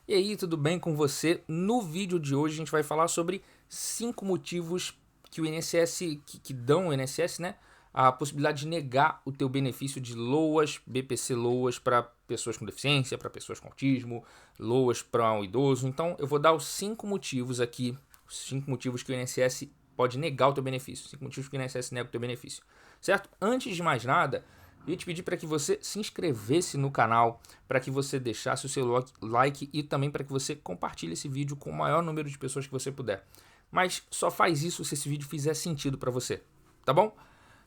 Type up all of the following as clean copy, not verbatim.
E aí, tudo bem com você? No vídeo de hoje a gente vai falar sobre 5 motivos que o INSS, que dão ao INSS, né, a possibilidade de negar o teu benefício de LOAS, BPC LOAS para pessoas com deficiência, para pessoas com autismo, LOAS para um idoso. Então eu vou dar os 5 motivos aqui, os 5 motivos que o INSS pode negar o teu benefício, 5 motivos que o INSS nega o teu benefício, certo? Antes de mais nada, eu ia te pedir para que você se inscrevesse no canal, para que você deixasse o seu like e também para que você compartilhe esse vídeo com o maior número de pessoas que você puder. Mas só faz isso se esse vídeo fizer sentido para você, tá bom?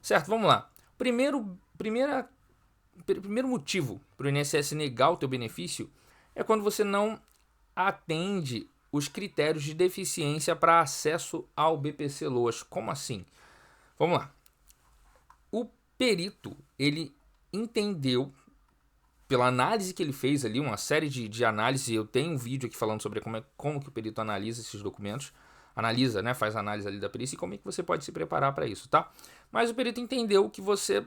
Certo, vamos lá. Primeiro motivo para o INSS negar o teu benefício é quando você não atende os critérios de deficiência para acesso ao BPC LOAS. Como assim? Vamos lá. O perito, ele entendeu, pela análise que ele fez ali, uma série de análises, eu tenho um vídeo aqui falando sobre como que o perito analisa esses documentos, analisa, né, faz análise ali da perícia e como é que você pode se preparar para isso, tá? Mas o perito entendeu que você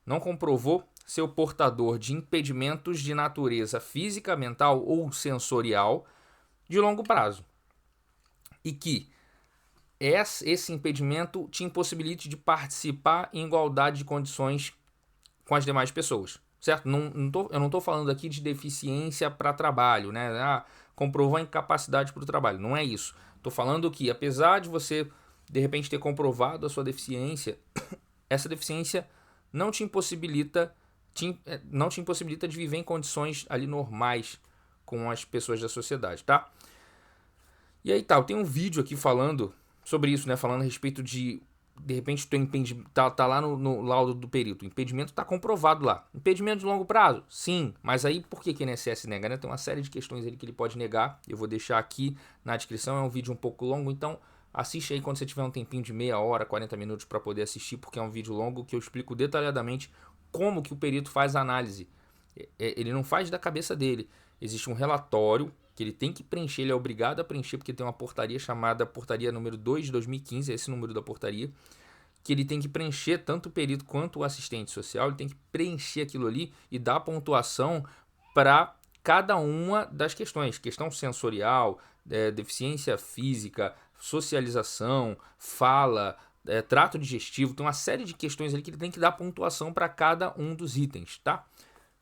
não comprovou ser o portador de impedimentos de natureza física, mental ou sensorial de longo prazo. E que esse impedimento te impossibilite de participar em igualdade de condições com as demais pessoas, certo? Eu não estou falando aqui de deficiência para trabalho, né? Comprovou a incapacidade para o trabalho, não é isso. Estou falando que, apesar de você, de repente, ter comprovado a sua deficiência, essa deficiência não te impossibilita de viver em condições ali normais com as pessoas da sociedade, tá? E aí tá, eu tenho um vídeo aqui falando sobre isso, né? Falando a respeito de repente, tu tá lá no laudo do perito. O impedimento tá comprovado lá. Impedimento de longo prazo? Sim. Mas aí por que o INSS nega, né? Tem uma série de questões ali que ele pode negar. Eu vou deixar aqui na descrição. É um vídeo um pouco longo, então assiste aí quando você tiver um tempinho de meia hora, 40 minutos para poder assistir, porque é um vídeo longo que eu explico detalhadamente como que o perito faz a análise. Ele não faz da cabeça dele. Existe um relatório que ele tem que preencher, ele é obrigado a preencher, porque tem uma portaria chamada Portaria número 2 de 2015, é esse número da portaria, que ele tem que preencher, tanto o perito quanto o assistente social, ele tem que preencher aquilo ali e dar pontuação para cada uma das questões, questão sensorial, deficiência física, socialização, fala, trato digestivo, tem uma série de questões ali que ele tem que dar pontuação para cada um dos itens, tá?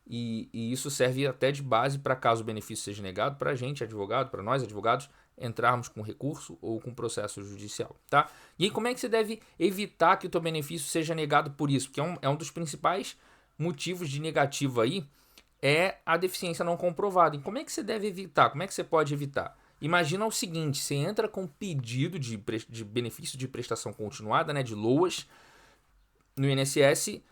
E isso serve até de base para caso o benefício seja negado para a gente, advogado, para nós, advogados, entrarmos com recurso ou com processo judicial, tá? E aí como é que você deve evitar que o teu benefício seja negado por isso? Porque é um dos principais motivos de negativo aí, é a deficiência não comprovada. E como é que você deve evitar? Como é que você pode evitar? Imagina o seguinte, você entra com pedido de benefício de prestação continuada, né, de LOAS, no INSS,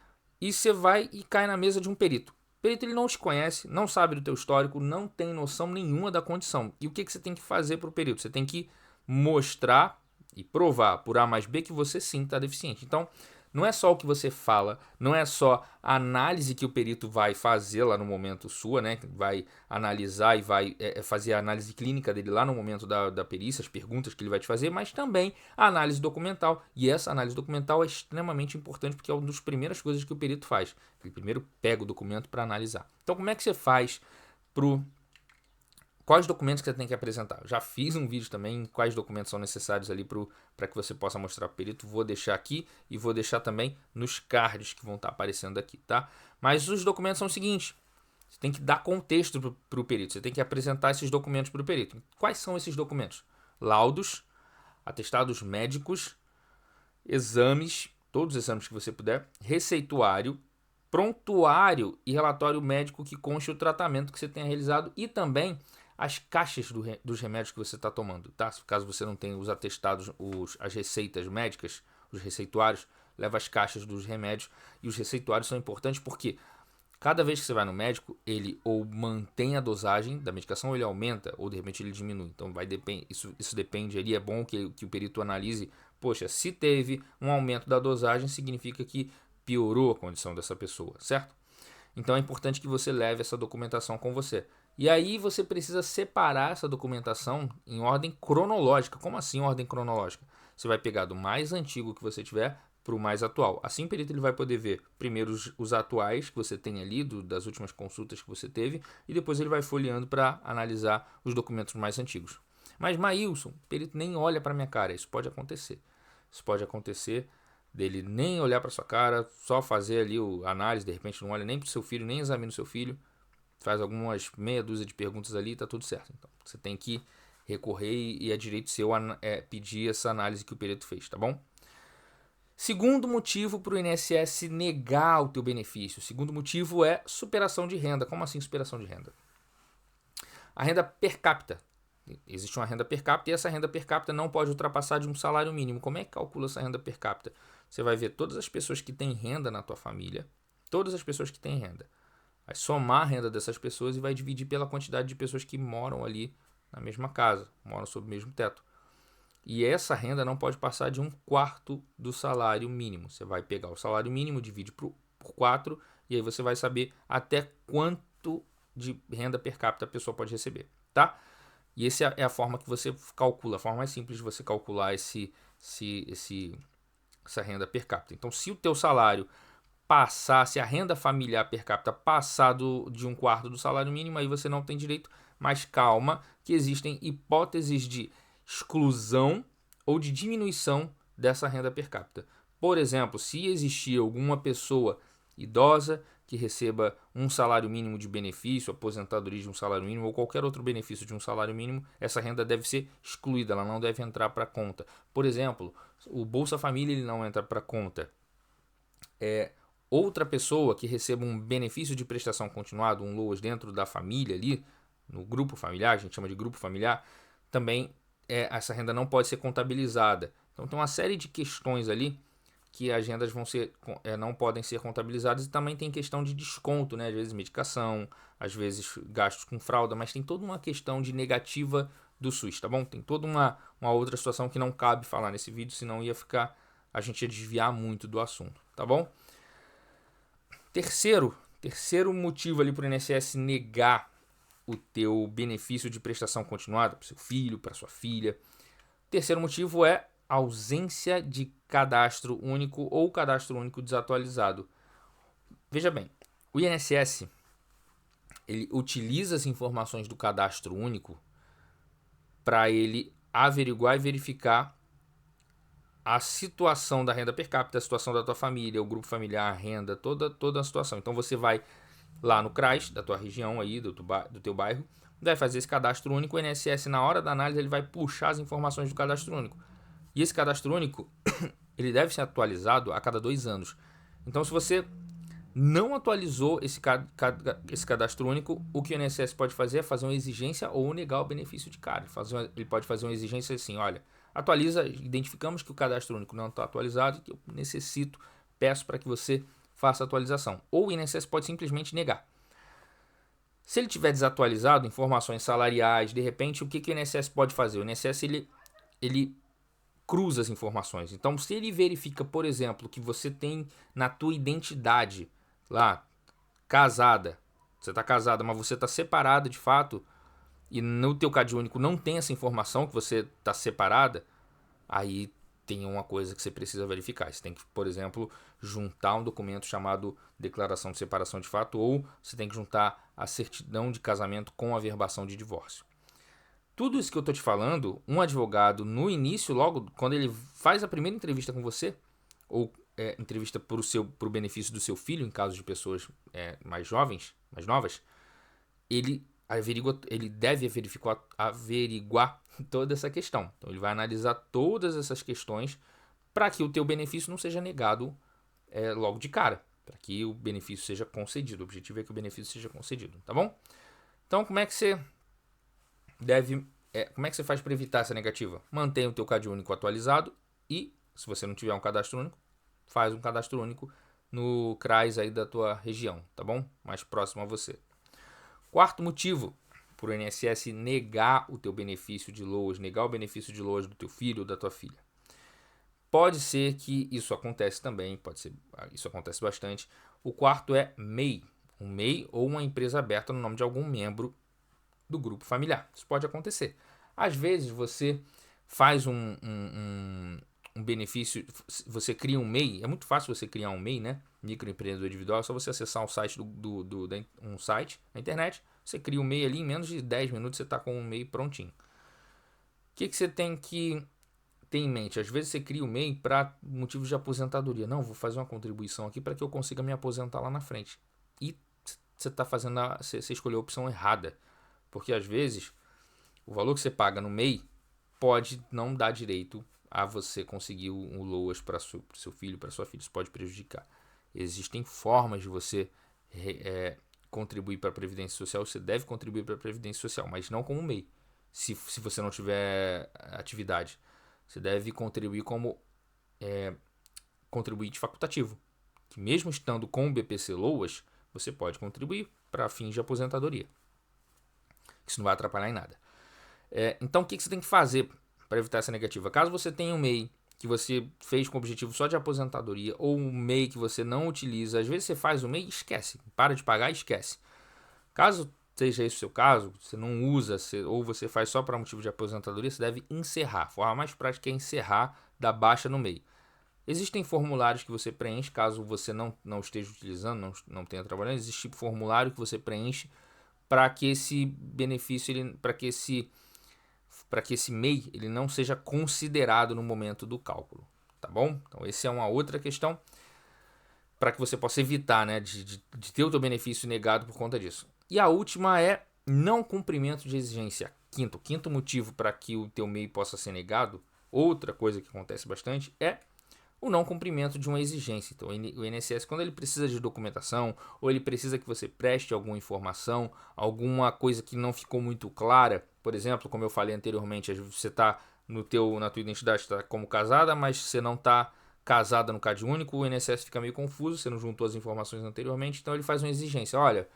e você vai e cai na mesa de um perito. O perito ele não te conhece, não sabe do teu histórico, não tem noção nenhuma da condição. E o que você tem que fazer para o perito? Você tem que mostrar e provar por A mais B que você sim está deficiente. Então, não é só o que você fala, não é só a análise que o perito vai fazer lá no momento sua, né? Vai analisar e vai fazer a análise clínica dele lá no momento da perícia, as perguntas que ele vai te fazer, mas também a análise documental. E essa análise documental é extremamente importante porque é uma das primeiras coisas que o perito faz. Ele primeiro pega o documento para analisar. Então, como é que você faz pro quais documentos que você tem que apresentar? Eu já fiz um vídeo também quais documentos são necessários ali para que você possa mostrar para o perito. Vou deixar aqui e vou deixar também nos cards que vão estar aparecendo aqui, tá? Mas os documentos são os seguintes. Você tem que dar contexto para o perito. Você tem que apresentar esses documentos para o perito. Quais são esses documentos? Laudos, atestados médicos, exames, todos os exames que você puder, receituário, prontuário e relatório médico que conste o tratamento que você tenha realizado e também as caixas dos remédios que você está tomando, tá? Caso você não tenha os atestados, as receitas médicas, os receituários, leva as caixas dos remédios. E os receituários são importantes porque cada vez que você vai no médico, ele ou mantém a dosagem da medicação, ou ele aumenta, ou de repente ele diminui. Então isso depende ali. É bom que o perito analise. Poxa, se teve um aumento da dosagem, significa que piorou a condição dessa pessoa, certo? Então é importante que você leve essa documentação com você. E aí você precisa separar essa documentação em ordem cronológica. Como assim ordem cronológica? Você vai pegar do mais antigo que você tiver para o mais atual. Assim o perito ele vai poder ver primeiro os atuais que você tem ali, das últimas consultas que você teve, e depois ele vai folheando para analisar os documentos mais antigos. Mas, Maílson, o perito nem olha para minha cara. Isso pode acontecer. Isso pode acontecer dele nem olhar para sua cara, só fazer ali a análise, de repente não olha nem para o seu filho, nem examina o seu filho, faz algumas meia dúzia de perguntas ali e está tudo certo. Então, você tem que recorrer e é direito seu pedir essa análise que o perito fez, tá bom? Segundo motivo para o INSS negar o teu benefício. O segundo motivo é superação de renda. Como assim superação de renda? A renda per capita. Existe uma renda per capita e essa renda per capita não pode ultrapassar de um salário mínimo. Como é que calcula essa renda per capita? Você vai ver todas as pessoas que têm renda na tua família, todas as pessoas que têm renda. Vai somar a renda dessas pessoas e vai dividir pela quantidade de pessoas que moram ali na mesma casa, moram sob o mesmo teto. E essa renda não pode passar de 1/4 do salário mínimo. Você vai pegar o salário mínimo, divide por 4 e aí você vai saber até quanto de renda per capita a pessoa pode receber, tá? E essa é a forma que você calcula, a forma mais simples de você calcular essa renda per capita. Então, se o teu salário passar, se a renda familiar per capita passar de 1/4 do salário mínimo, aí você não tem direito, mas calma, que existem hipóteses de exclusão ou de diminuição dessa renda per capita. Por exemplo, se existir alguma pessoa idosa que receba um salário mínimo de benefício, aposentadoria de um salário mínimo ou qualquer outro benefício de um salário mínimo, essa renda deve ser excluída, ela não deve entrar para a conta. Por exemplo, o Bolsa Família ele não entra para a conta. Outra pessoa que receba um benefício de prestação continuada, um LOAS dentro da família ali, no grupo familiar, a gente chama de grupo familiar, também essa renda não pode ser contabilizada. Então tem uma série de questões ali que as rendas não podem ser contabilizadas e também tem questão de desconto, né? Às vezes medicação, às vezes gastos com fralda, mas tem toda uma questão de negativa do SUS, tá bom? Tem toda uma outra situação que não cabe falar nesse vídeo, senão a gente ia desviar muito do assunto, tá bom? Terceiro motivo ali para o INSS negar o teu benefício de prestação continuada para seu filho, para sua filha. Terceiro motivo é ausência de cadastro único ou cadastro único desatualizado. Veja bem, o INSS ele utiliza as informações do cadastro único para ele averiguar e verificar a situação da renda per capita, a situação da tua família, o grupo familiar, a renda, toda a situação. Então você vai lá no CRAS da tua região aí, do teu bairro, vai fazer esse cadastro único. O INSS, na hora da análise, ele vai puxar as informações do cadastro único. E esse cadastro único, ele deve ser atualizado a cada 2 anos. Então, se você não atualizou esse cadastro único, o que o INSS pode fazer é fazer uma exigência ou negar o benefício de cara. Ele pode fazer uma exigência assim, olha, atualiza, identificamos que o cadastro único não está atualizado e que eu peço para que você faça a atualização. Ou o INSS pode simplesmente negar. Se ele tiver desatualizado, informações salariais, de repente, o que o INSS pode fazer? O INSS ele cruza as informações. Então, se ele verifica, por exemplo, que você tem na tua identidade lá, casada, você está casada, mas você está separada de fato, e no teu CAD único não tem essa informação que você está separada, aí tem uma coisa que você precisa verificar. Você tem que, por exemplo, juntar um documento chamado declaração de separação de fato, ou você tem que juntar a certidão de casamento com a averbação de divórcio. Tudo isso que eu estou te falando, um advogado no início, logo quando ele faz a primeira entrevista com você, ou entrevista para o benefício do seu filho, em caso de pessoas mais jovens, mais novas, ele deve averiguar toda essa questão. Então ele vai analisar todas essas questões para que o teu benefício não seja negado logo de cara, para que o benefício seja concedido. O objetivo é que o benefício seja concedido, tá bom? Então como é que você faz para evitar essa negativa? Mantenha o teu CAD único atualizado e, se você não tiver um cadastro único, faz um cadastro único no CRAS aí da tua região, tá bom? Mais próximo a você. Quarto motivo para o INSS negar o teu benefício de LOAS, negar o benefício de LOAS do teu filho ou da tua filha. Pode ser que isso acontece também, isso acontece bastante. O quarto é MEI, um MEI ou uma empresa aberta no nome de algum membro do grupo familiar. Isso pode acontecer. Às vezes você faz um um benefício, você cria um MEI, é muito fácil você criar um MEI, né? Microempreendedor individual, é só você acessar um site um site na internet, você cria um MEI ali, em menos de 10 minutos você está com um MEI prontinho. O que você tem que ter em mente? Às vezes você cria um MEI para motivos de aposentadoria. Não, vou fazer uma contribuição aqui para que eu consiga me aposentar lá na frente. E você está fazendo, você escolheu a opção errada, porque às vezes o valor que você paga no MEI pode não dar direito a você conseguir um LOAS para o seu filho, para sua filha. Isso pode prejudicar. Existem formas de você contribuir para a Previdência Social. Você deve contribuir para a Previdência Social, mas não como MEI. Se você não tiver atividade, você deve contribuir como contribuinte facultativo. Que mesmo estando com o BPC LOAS, você pode contribuir para fins de aposentadoria. Isso não vai atrapalhar em nada. Então, o que você tem que fazer para evitar essa negativa? Caso você tenha um MEI que você fez com o objetivo só de aposentadoria, ou um MEI que você não utiliza, às vezes você faz o MEI e esquece, para de pagar e esquece. Caso seja esse o seu caso, você não usa, ou você faz só para motivo de aposentadoria, você deve encerrar. A forma mais prática é encerrar, dar baixa no MEI. Existem formulários que você preenche, caso você não esteja utilizando, não tenha trabalhando, existe formulário que você preenche para que esse benefício, para que esse MEI ele não seja considerado no momento do cálculo, tá bom? Então, essa é uma outra questão para que você possa evitar, né, de ter o teu benefício negado por conta disso. E a última é não cumprimento de exigência. Quinto motivo para que o teu MEI possa ser negado, outra coisa que acontece bastante, é o não cumprimento de uma exigência. Então, o INSS, quando ele precisa de documentação, ou ele precisa que você preste alguma informação, alguma coisa que não ficou muito clara, por exemplo, como eu falei anteriormente, você está na tua identidade tá como casada, mas você não está casada no CAD único, o INSS fica meio confuso, você não juntou as informações anteriormente, então ele faz uma exigência. Olha,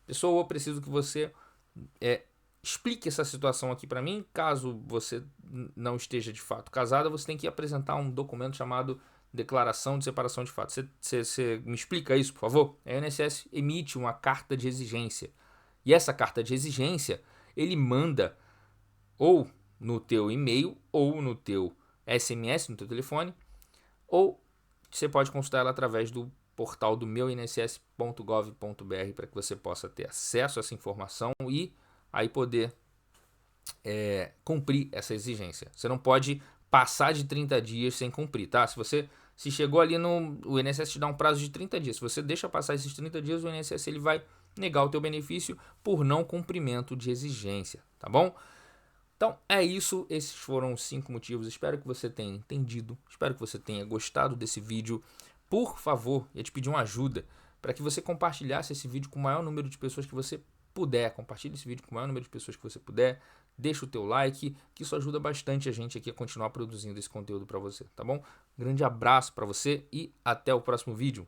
pessoa, eu preciso que você explique essa situação aqui para mim. Caso você não esteja de fato casada, você tem que apresentar um documento chamado Declaração de Separação de Fato. Você me explica isso, por favor? A INSS emite uma carta de exigência. E essa carta de exigência, ele manda ou no teu e-mail, ou no teu SMS, no teu telefone, ou você pode consultar ela através do portal do meuinss.gov.br para que você possa ter acesso a essa informação e aí poder cumprir essa exigência. Você não pode passar de 30 dias sem cumprir, tá? Se chegou ali o INSS te dá um prazo de 30 dias. Se você deixa passar esses 30 dias, o INSS ele vai negar o teu benefício por não cumprimento de exigência, tá bom? Então é isso, esses foram os 5 motivos. Espero que você tenha entendido, espero que você tenha gostado desse vídeo. Por favor, eu te pedi uma ajuda para que você compartilhasse esse vídeo com o maior número de pessoas que você puder. Compartilhe esse vídeo com o maior número de pessoas que você puder. Deixa o teu like, que isso ajuda bastante a gente aqui a continuar produzindo esse conteúdo para você, tá bom? Grande abraço para você e até o próximo vídeo.